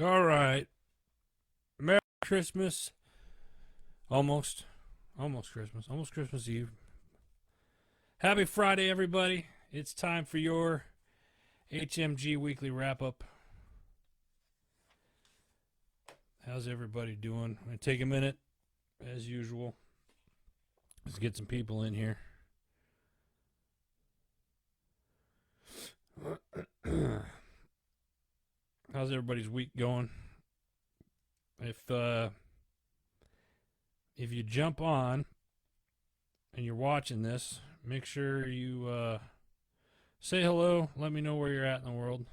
All right. Merry Christmas. Almost. Almost Christmas. Almost Christmas Eve. Happy Friday, everybody. It's time for your HMG weekly wrap up. How's everybody doing? I'm going to take a minute, as usual. Let's get some people in here. How's everybody's week going? If you jump on and you're watching this, make sure you say hello. Let me know where you're at in the world.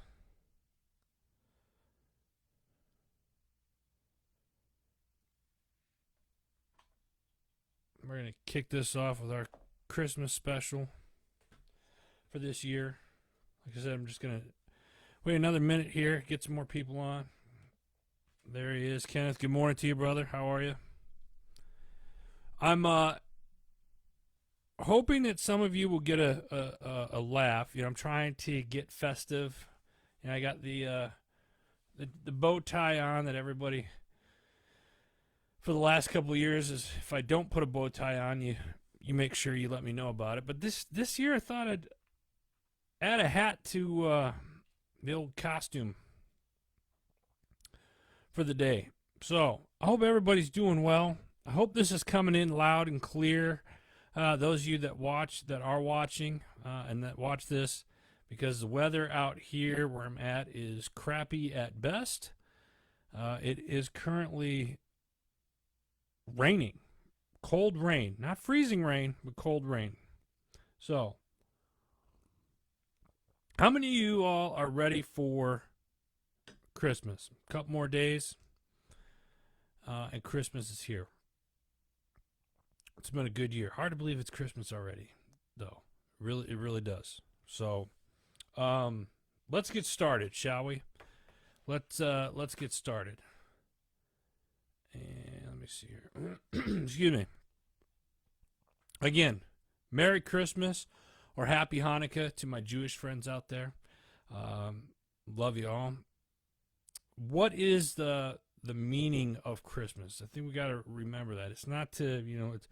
We're going to kick this off with our Christmas special for this year. Like I said, I'm just going to wait another minute here, get some more people on. There he is, Kenneth. Good morning to you, brother. How are you? I'm hoping that some of you will get a laugh. You know, I'm trying to get festive. And I got the bow tie on that everybody for the last couple of years is. If I don't put a bow tie on, you make sure you let me know about it. But this year I thought I'd add a hat to the old costume for the day. So I hope everybody's doing well. I hope this is coming in loud and clear. Those of you that are watching and that watch this, because the weather out here where I'm at is crappy at best. It is currently raining, cold rain, not freezing rain, but cold rain. So, how many of you all are ready for Christmas? A couple more days, and Christmas is here. It's been a good year. Hard to believe it's Christmas already, though. It really does. So, let's get started, shall we? Let's get started. And let me see here. Excuse me. Again, Merry Christmas or Happy Hanukkah to my Jewish friends out there. Love you all. What is the meaning of Christmas? I think we got to remember that. It's not to, it's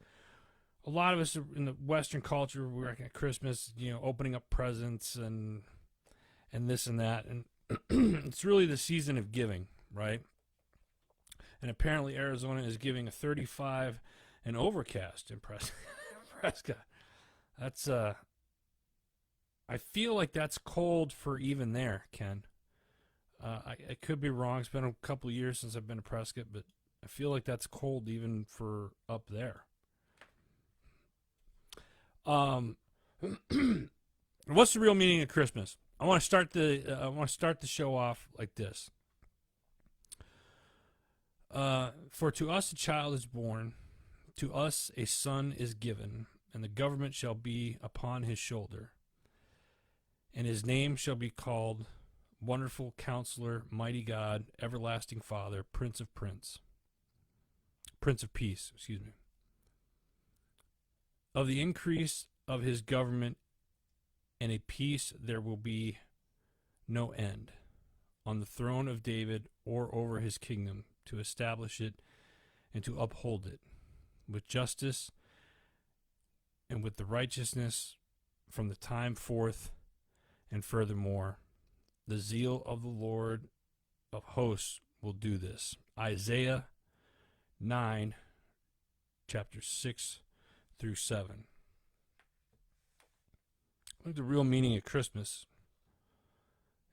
a lot of us in the Western culture, we're at Christmas, opening up presents and this and that. And it's really the season of giving, right? And apparently Arizona is giving a 35 and overcast in Prescott. That's, I feel like that's cold for even there, Ken. I could be wrong. It's been a couple of years since I've been to Prescott, but I feel like that's cold even for up there. What's the real meaning of Christmas? I want to start the show off like this. For to us a child is born, to us a son is given, and the government shall be upon his shoulder. And his name shall be called Wonderful Counselor, Mighty God, Everlasting Father, Prince of Peace, excuse me. Of the increase of his government and a peace there will be no end, on the throne of David or over his kingdom, to establish it and to uphold it with justice and with the righteousness from the time forth. And furthermore, the zeal of the Lord of hosts will do this. Isaiah 9, chapter 6 through 7. I think the real meaning of Christmas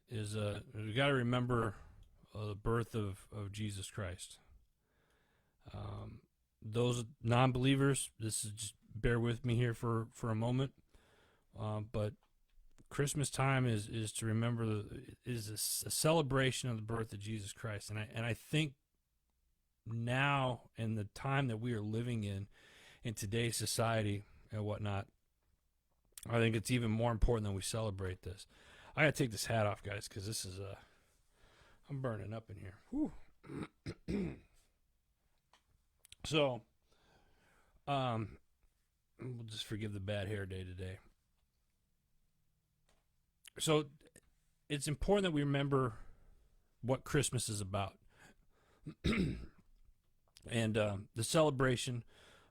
is we got to remember the birth of Jesus Christ. Those non-believers, this is just bear with me here for a moment, but Christmas time is to remember is a celebration of the birth of Jesus Christ, and I think now in the time that we are living in today's society and whatnot, I think it's even more important that we celebrate this. I gotta take this hat off, guys, because this is I'm burning up in here. Whew. So, we'll just forgive the bad hair day today. So, it's important that we remember what Christmas is about. And the celebration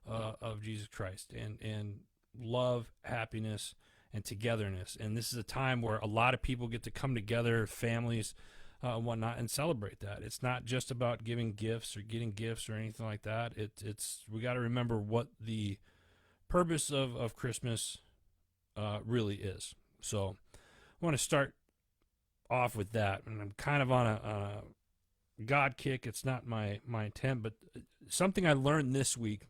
of Jesus Christ, and love, happiness, and togetherness. And this is a time where a lot of people get to come together, families and whatnot, and celebrate that. It's not just about giving gifts or getting gifts or anything like that. We got to remember what the purpose of Christmas really is. So I want to start off with that, and I'm kind of on a God kick. It's not my intent, but something I learned this week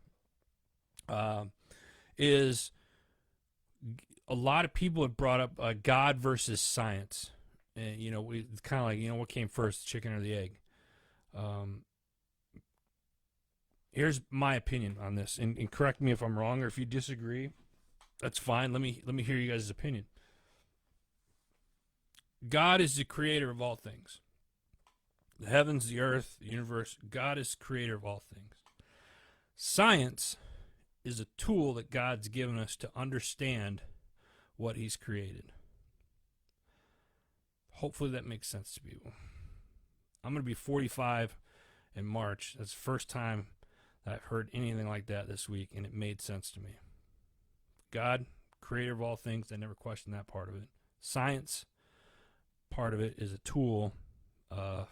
is a lot of people have brought up God versus science. And, it's kind of like, what came first, the chicken or the egg? Here's my opinion on this, and correct me if I'm wrong, or if you disagree, that's fine. Let me hear you guys' opinion. God is the creator of all things. The heavens, the earth, the universe. God is the creator of all things. Science is a tool that God's given us to understand what he's created. Hopefully that makes sense to people. I'm going to be 45 in March. That's the first time that I've heard anything like that this week, and it made sense to me. God, creator of all things, I never questioned that part of it. Science, part of it, is a tool to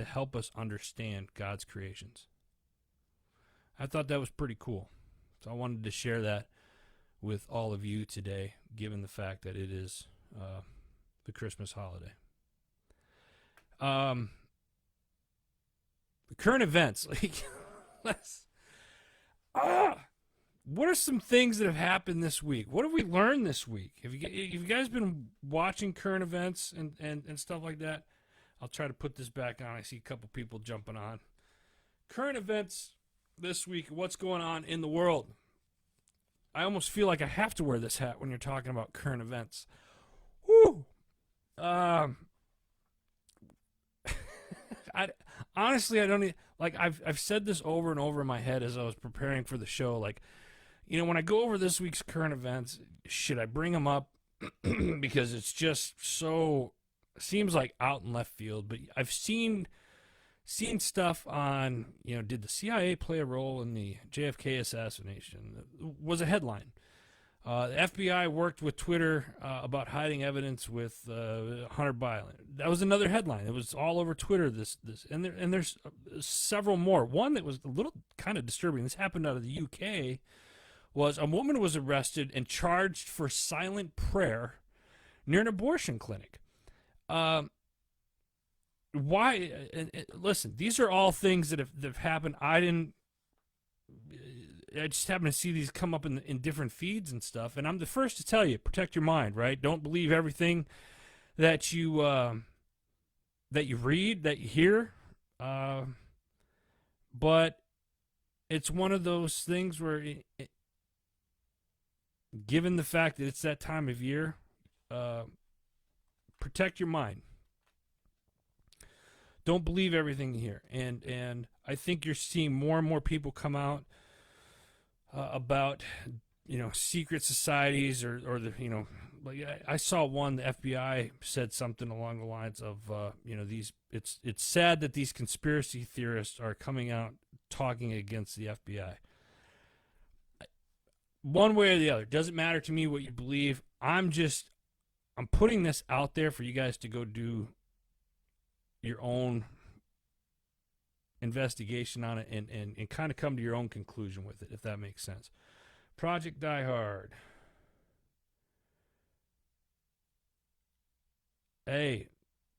help us understand God's creations. I thought that was pretty cool. So I wanted to share that with all of you today, given the fact that it is the Christmas holiday. The current events, what are some things that have happened this week? What have we learned this week? Have you guys been watching current events and stuff like that? I'll try to put this back on. I see a couple people jumping on. Current events this week, what's going on in the world? I almost feel like I have to wear this hat when you're talking about current events. Woo! Honestly, I don't even, I've said this over and over in my head as I was preparing for the show. When I go over this week's current events, should I bring them up? Because it's just so, seems like out in left field. But I've seen stuff on, did the CIA play a role in the JFK assassination? Was a headline. The FBI worked with Twitter about hiding evidence with Hunter Biden. That was another headline. It was all over Twitter. And there's several more. One that was a little kind of disturbing. This happened out of the UK. Was a woman was arrested and charged for silent prayer near an abortion clinic. Why? Listen, these are all things that have happened. I just happen to see these come up in different feeds and stuff. And I'm the first to tell you, protect your mind, right? Don't believe everything that you read, that you hear. But it's one of those things where, given the fact that it's that time of year, protect your mind. Don't believe everything you hear. And I think you're seeing more and more people come out about, secret societies or the, I saw one, the FBI said something along the lines of, it's sad that these conspiracy theorists are coming out talking against the FBI. One way or the other, doesn't matter to me what you believe. I'm putting this out there for you guys to go do your own investigation on it and kind of come to your own conclusion with it, if that makes sense. Project Die Hard. Hey,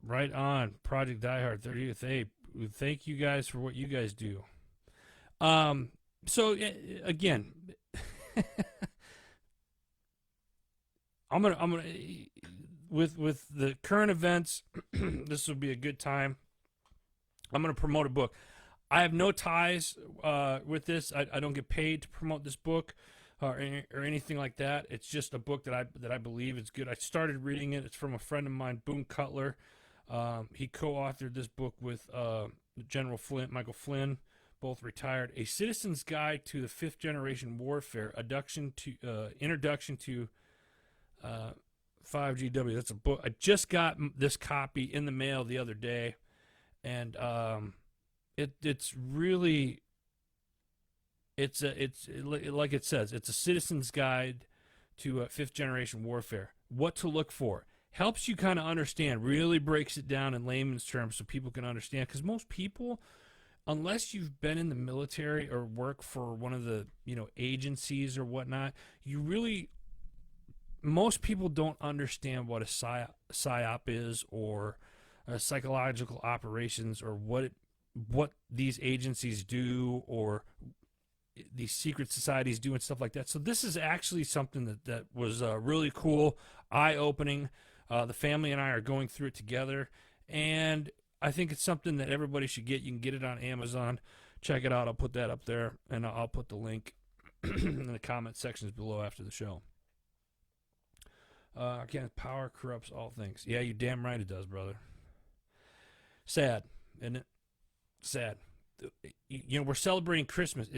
right on. Project Die Hard 30th. Hey, thank you guys for what you guys do. So again, I'm gonna with the current events, this will be a good time. I'm gonna promote a book. I have no ties with this. I don't get paid to promote this book or anything like that. It's just a book that I believe is good. I started reading it. It's from a friend of mine, Boone Cutler. He co-authored this book with General Flynn, Michael Flynn, both retired. A Citizen's Guide to the Fifth Generation Warfare: Introduction to 5GW. That's a book. I just got this copy in the mail the other day, and it's really like it says, it's a citizen's guide to fifth generation warfare. What to look for. Helps you kind of understand. Really breaks it down in layman's terms so people can understand. Because most people, unless you've been in the military or work for one of the agencies or whatnot, most people don't understand what a psyop is, or psychological operations, or what these agencies do, or these secret societies do, and stuff like that. So this is actually something that was really cool, eye-opening. The family and I are going through it together, and I think it's something that everybody should get. You can get it on Amazon. Check it out. I'll put that up there, and I'll put the link in the comment sections below after the show. Again, power corrupts all things. Yeah, you're damn right it does, brother. Sad, isn't it? Sad. We're celebrating Christmas.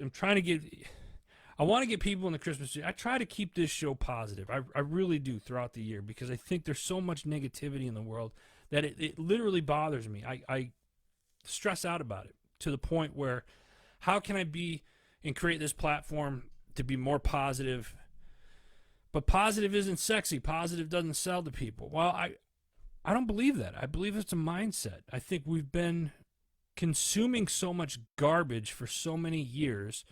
I'm trying to get. I want to get people in the Christmas tree. I try to keep this show positive. I really do throughout the year, because I think there's so much negativity in the world that it literally bothers me. I stress out about it to the point where, how can I be and create this platform to be more positive? But positive isn't sexy. Positive doesn't sell to people. Well, I don't believe that. I believe it's a mindset. I think we've been consuming so much garbage for so many years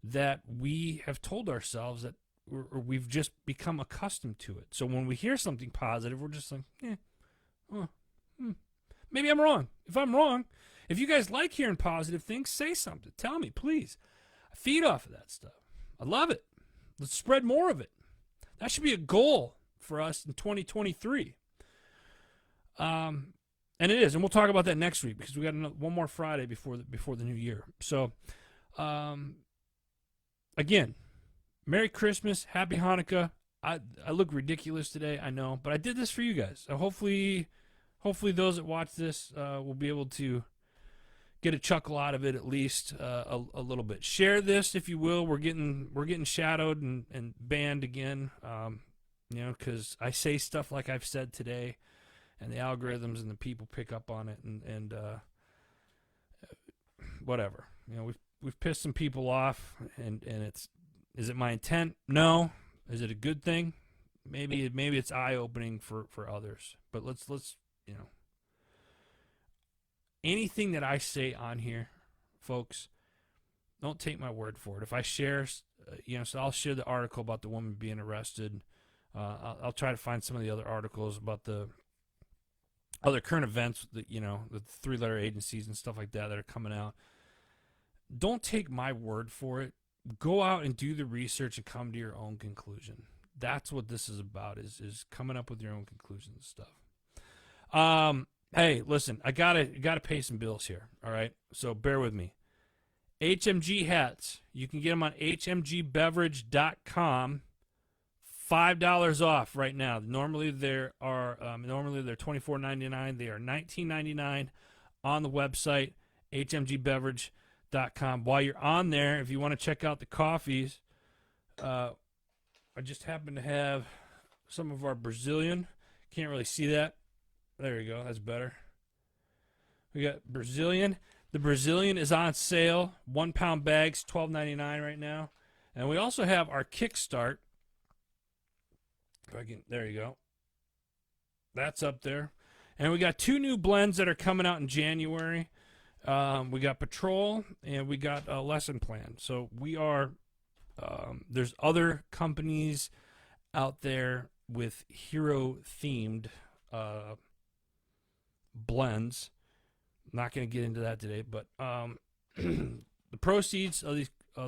that we have told ourselves that we've just become accustomed to it. So when we hear something positive, we're just like, maybe I'm wrong. If I'm wrong, if you guys like hearing positive things, say something. Tell me, please. I feed off of that stuff. I love it. Let's spread more of it. That should be a goal for us in 2023. And it is, and we'll talk about that next week, because we got one more Friday before the new year. So, again, Merry Christmas, Happy Hanukkah. I look ridiculous today, I know, but I did this for you guys. So hopefully those that watch this will be able to get a chuckle out of it, at least a little bit. Share this if you will. We're getting shadowed and banned again, because I say stuff like I've said today, and the algorithms and the people pick up on it, and whatever. We've pissed some people off, and is it my intent? No. Is it a good thing? Maybe it's eye-opening for others. But let's anything that I say on here, folks, don't take my word for it. If I share, so I'll share the article about the woman being arrested. I'll try to find some of the other articles about the other current events, the three-letter agencies and stuff like that are coming out. Don't take my word for it. Go out and do the research and come to your own conclusion. That's what this is about, is coming up with your own conclusions and stuff. Hey, listen, I gotta pay some bills here, all right? So bear with me. HMG hats. You can get them on hmgbeverage.com. $5 off right now. Normally they're $24.99. They are $19.99 on the website, hmgbeverage.com. While you're on there, if you want to check out the coffees, I just happen to have some of our Brazilian. Can't really see that. There you go. That's better. We got Brazilian. The Brazilian is on sale. 1 pound bags, $12.99 right now. And we also have our Kickstart. There you go. That's up there. And we got 2 new blends that are coming out in January. We got Patrol and we got a Lesson Plan. So we are, there's other companies out there with hero-themed blends. I'm not going to get into that today, but the proceeds of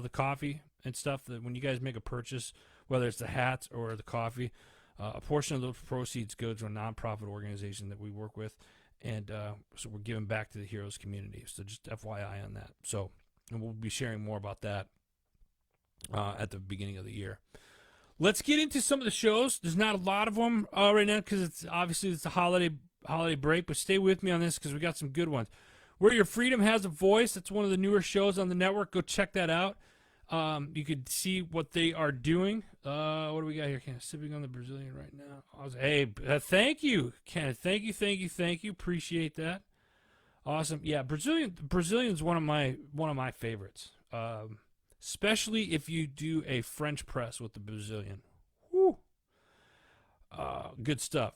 the coffee and stuff, that when you guys make a purchase, whether it's the hats or the coffee, a portion of those proceeds go to a nonprofit organization that we work with, and so we're giving back to the Heroes community. So just FYI on that. So, and we'll be sharing more about that at the beginning of the year. Let's get into some of the shows. There's not a lot of them right now because it's a holiday break, but stay with me on this because we got some good ones. Where Your Freedom Has a Voice. That's one of the newer shows on the network. Go check that out. You could see what they are doing. What do we got here? Ken, sipping on the Brazilian right now. Thank you, Ken. Thank you. Appreciate that. Awesome. Yeah, Brazilian's one of my favorites. Especially if you do a French press with the Brazilian. Woo. Good stuff.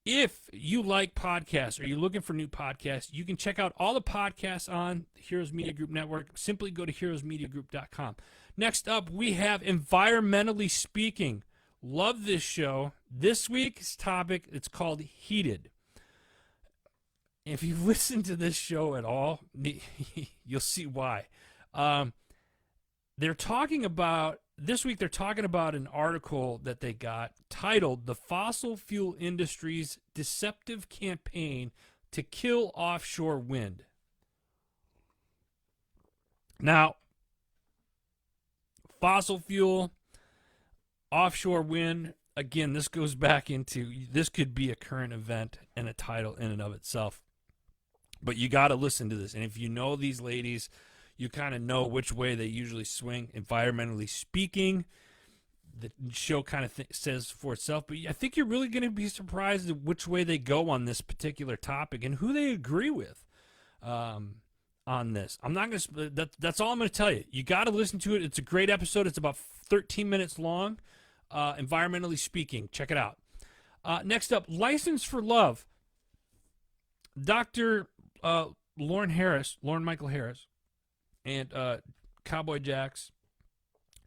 If you like podcasts or you're looking for new podcasts, you can check out all the podcasts on Heroes Media Group Network. Simply go to heroesmediagroup.com. Next up, we have Environmentally Speaking. Love this show. This week's topic, it's called Heated. If you listen to this show at all, you'll see why. This week they're talking about an article that they got titled "The Fossil Fuel Industry's Deceptive Campaign to Kill Offshore Wind." Now, fossil fuel, offshore wind, again, this goes back into, this could be a current event and a title in and of itself. But you got to listen to this. And if you know these ladies, you kind of know which way they usually swing. Environmentally Speaking, the show kind of says for itself. But I think you're really going to be surprised at which way they go on this particular topic and who they agree with on this. I'm not going to. That's all I'm going to tell you. You got to listen to it. It's a great episode. It's about 13 minutes long. Environmentally Speaking. Check it out. Next up, License for Love. Dr. Lauren Michael Harris, and Cowboy Jacks,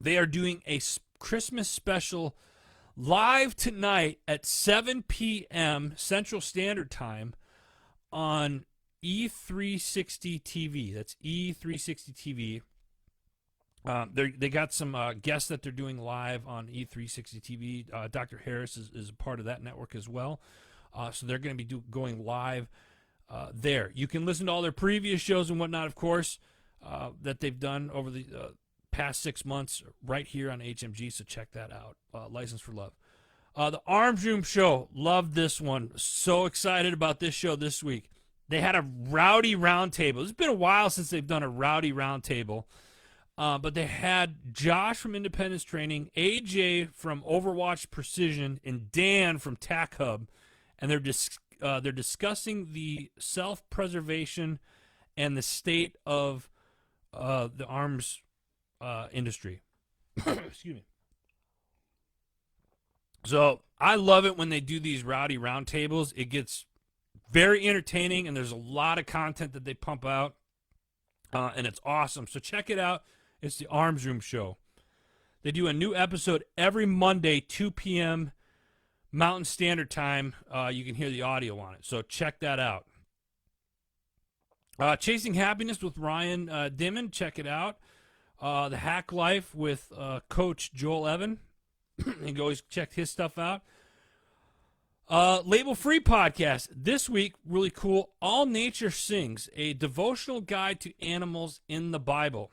they are doing a Christmas special live tonight at 7 p.m. Central Standard Time on E360 TV. That's E360 TV. They got some guests that they're doing live on E360 TV. Dr. Harris is a part of that network as well. So they're going to be going live there. You can listen to all their previous shows and whatnot, of course, that they've done over the past 6 months right here on HMG, so check that out. License for Love. The Arms Room Show. Love this one. So excited about this show this week. They had a rowdy roundtable. It's been a while since they've done a rowdy roundtable, but they had Josh from Independence Training, AJ from Overwatch Precision, and Dan from TAC Hub, and they're discussing the self-preservation and the state of the arms industry. Excuse me. So I love it when they do these rowdy roundtables. It gets very entertaining, and there's a lot of content that they pump out, and it's awesome. So check it out. It's the Arms Room Show. They do a new episode every Monday, 2 p.m. Mountain Standard Time. You can hear the audio on it, so check that out. Chasing Happiness with Ryan Dimon. Check it out. The Hack Life with Coach Joel Evan. You can always check his stuff out. Label Free Podcast. This week, really cool. All Nature Sings, a devotional guide to animals in the Bible.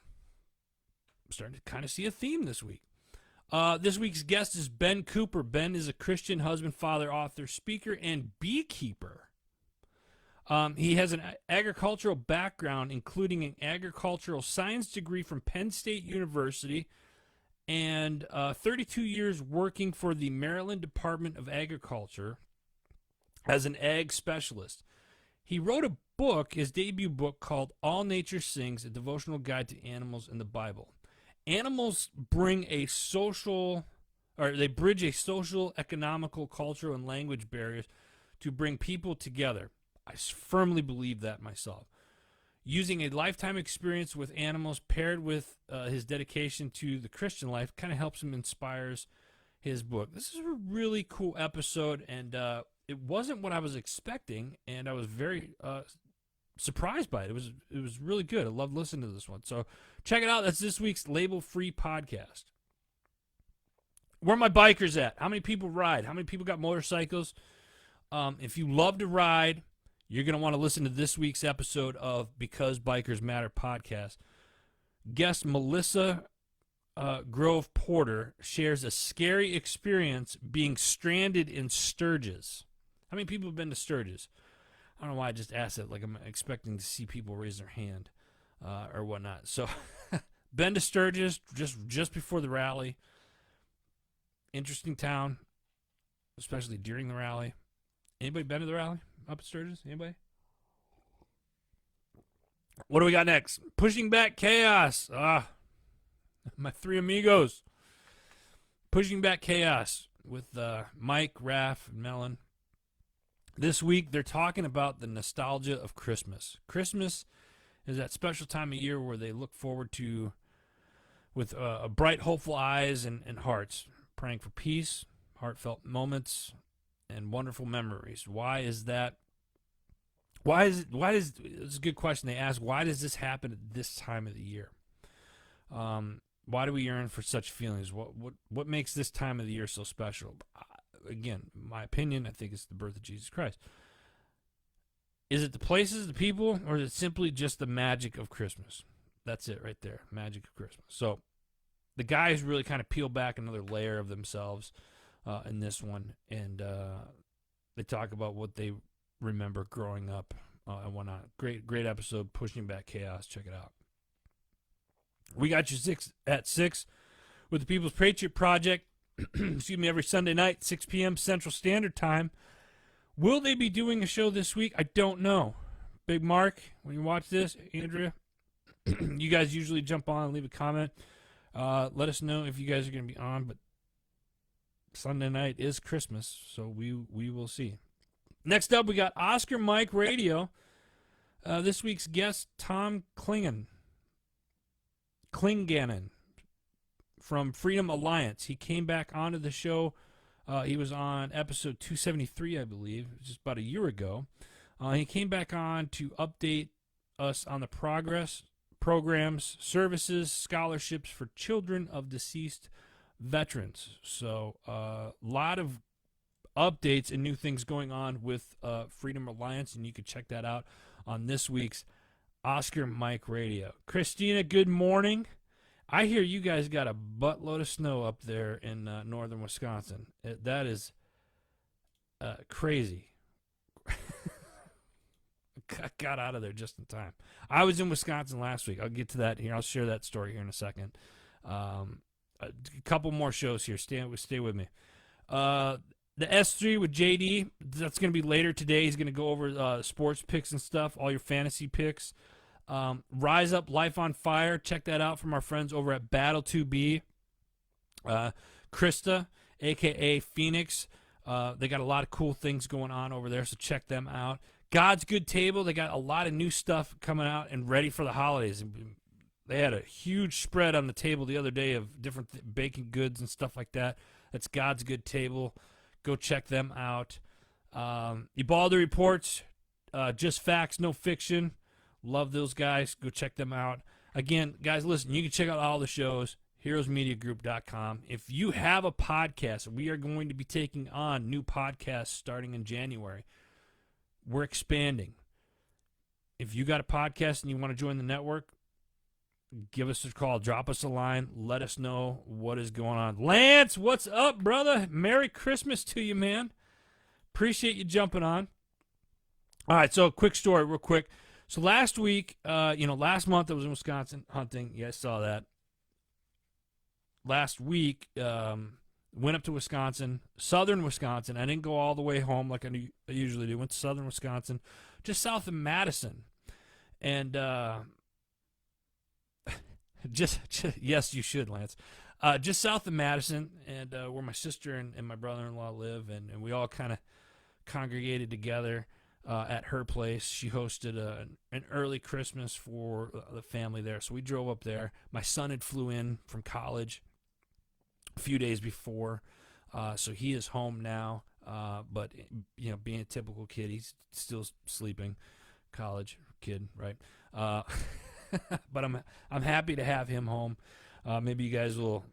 I'm starting to kind of see a theme this week. This week's guest is Ben Cooper. Ben is a Christian husband, father, author, speaker, and beekeeper. He has an agricultural background, including an agricultural science degree from Penn State University and 32 years working for the Maryland Department of Agriculture as an ag specialist. He wrote a book, his debut book, called All Nature Sings, a devotional guide to animals in the Bible. Animals bring a social, or they bridge a social, economical, cultural, and language barriers to bring people together. I firmly believe that myself. Using a lifetime experience with animals paired with his dedication to the Christian life kind of helps him, inspires his book. This is a really cool episode, and it wasn't what I was expecting, and I was very surprised by it. It was really good. I love listening to this one. So check it out. That's this week's Label Free Podcast. Where are my bikers at? How many people ride? How many people got motorcycles? If you love to ride, you're going to want to listen to this week's episode of Because Bikers Matter podcast. Guest Melissa Grove Porter shares a scary experience being stranded in Sturgis. How many people have been to Sturgis? I don't know why I just asked it, like I'm expecting to see people raise their hand or whatnot. So Been to Sturgis just before the rally. Interesting town, especially during the rally. Anybody been to the rally up at Sturgis? Anybody? What do we got next? Pushing Back Chaos. My three amigos. Pushing Back Chaos with Mike, Raph, and Melon. This week, they're talking about the nostalgia of Christmas. Christmas is that special time of year where they look forward to with bright, hopeful eyes and hearts, praying for peace, heartfelt moments, and wonderful memories. Why is that? It's a good question they ask. Why does this happen at this time of the year? Why do we yearn for such feelings? What makes this time of the year so special? Again, my opinion, I think it's the birth of Jesus Christ. Is it the places, the people, or is it simply just the magic of Christmas? That's it right there, magic of Christmas. So the guys really kind of peel back another layer of themselves in this one, and they talk about what they remember growing up and whatnot. Great episode, Pushing Back Chaos. Check it out. We got you at 6 with the People's Patriot Project. Excuse me, every Sunday night, 6 p.m. Central Standard Time. Will they be doing a show this week? I don't know. Big Mark, when you watch this, Andrea, you guys usually jump on and leave a comment. Let us know if you guys are going to be on, but Sunday night is Christmas, so we will see. Next up, we got Oscar Mike Radio. This week's guest, Tom Klinganen from Freedom Alliance. He came back onto the show. He was on episode 273, I believe, just about a year ago. He came back on to update us on the progress, programs, services, scholarships for children of deceased veterans. So a lot of updates and new things going on with Freedom Alliance, and you can check that out on this week's Oscar Mike Radio. Christina, good morning. I hear you guys got a buttload of snow up there in northern Wisconsin. That is crazy. I got out of there just in time. I was in Wisconsin last week. I'll get to that here. I'll share that story here in a second. A couple more shows here. Stay with me. The S3 with JD, that's going to be later today. He's going to go over sports picks and stuff, all your fantasy picks. Rise Up Life on Fire. Check that out from our friends over at Battle 2B. Krista, a.k.a. Phoenix. They got a lot of cool things going on over there, so check them out. God's Good Table. They got a lot of new stuff coming out and ready for the holidays. They had a huge spread on the table the other day of different baking goods and stuff like that. That's God's Good Table. Go check them out. Ubaldi Reports. Just facts, no fiction. Love those guys. Go check them out. Again, guys, listen, you can check out all the shows, heroesmediagroup.com. If you have a podcast, we are going to be taking on new podcasts starting in January. We're expanding. If you got a podcast and you want to join the network, give us a call. Drop us a line. Let us know what is going on. Lance, what's up, brother? Merry Christmas to you, man. Appreciate you jumping on. All right, so quick story, real quick. So last week, last month I was in Wisconsin hunting. You guys saw that. Last week, went up to Wisconsin, southern Wisconsin. I didn't go all the way home like I usually do. Went to southern Wisconsin, just south of Madison. And yes, you should, Lance. Just south of Madison, and where my sister and my brother-in-law live, and we all kind of congregated together at her place. She hosted an early Christmas for the family there, so we drove up there. My son had flew in from college a few days before, so he is home now. But being a typical kid, he's still sleeping. College kid, right? But I'm happy to have him home. Maybe you guys we'll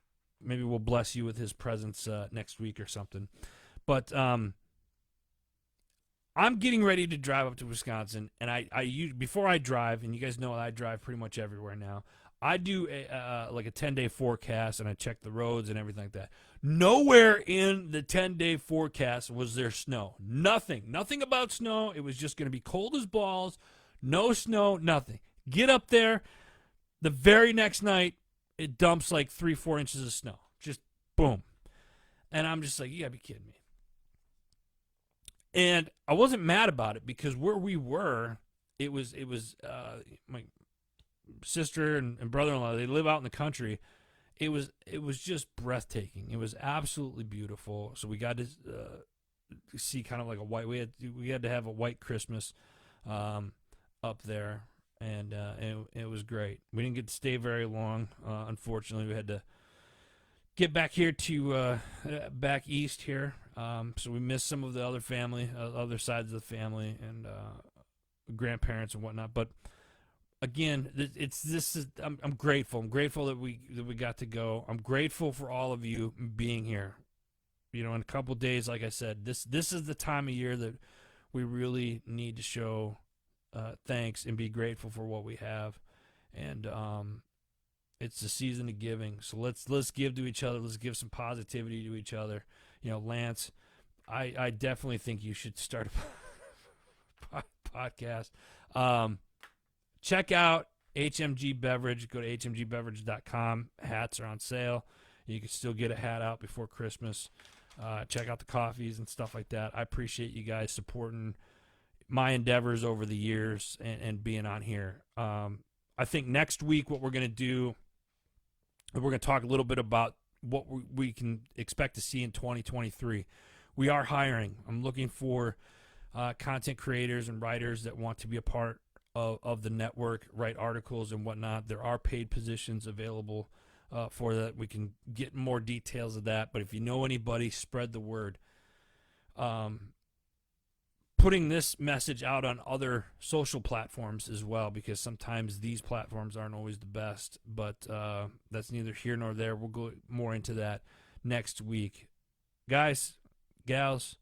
bless you with his presence next week or something. But I'm getting ready to drive up to Wisconsin, and I before I drive, and you guys know I drive pretty much everywhere now. I do a 10-day forecast, and I check the roads and everything like that. Nowhere in the 10-day forecast was there snow. Nothing about snow. It was just going to be cold as balls. No snow, nothing. Get up there. The very next night, it dumps like 3-4 inches of snow. Just boom. And I'm just like, you gotta be kidding me. And I wasn't mad about it because where we were, it was my sister and brother-in-law, they live out in the country. It was just breathtaking. It was absolutely beautiful. So we got to see kind of like a white. We had to have a white Christmas up there, and it was great. We didn't get to stay very long. Unfortunately, we had to get back here to back east here. So we missed some of the other family, other sides of the family, and grandparents and whatnot. But again, I'm grateful. I'm grateful that we got to go. I'm grateful for all of you being here. You know, in a couple of days, like I said, this is the time of year that we really need to show thanks and be grateful for what we have. And it's the season of giving. So let's give to each other. Let's give some positivity to each other. You know, Lance, I definitely think you should start a podcast. Check out HMG Beverage. Go to hmgbeverage.com. Hats are on sale. You can still get a hat out before Christmas. Check out the coffees and stuff like that. I appreciate you guys supporting my endeavors over the years and being on here. I think next week what we're going to do, we're going to talk a little bit about what we can expect to see in 2023. We are hiring. I'm looking for content creators and writers that want to be a part of the network, write articles and whatnot. There are paid positions available for that. We can get more details of that. But if you know anybody, spread the word. Putting this message out on other social platforms as well, because sometimes these platforms aren't always the best. But that's neither here nor there. We'll go more into that next week. Guys, gals,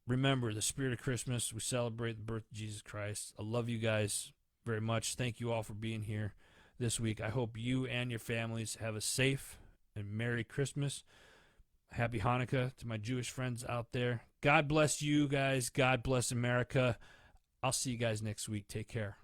remember the spirit of Christmas. We celebrate the birth of Jesus Christ. I love you guys very much. Thank you all for being here this week. I hope you and your families have a safe and Merry Christmas. Happy Hanukkah to my Jewish friends out there. God bless you guys. God bless America. I'll see you guys next week. Take care.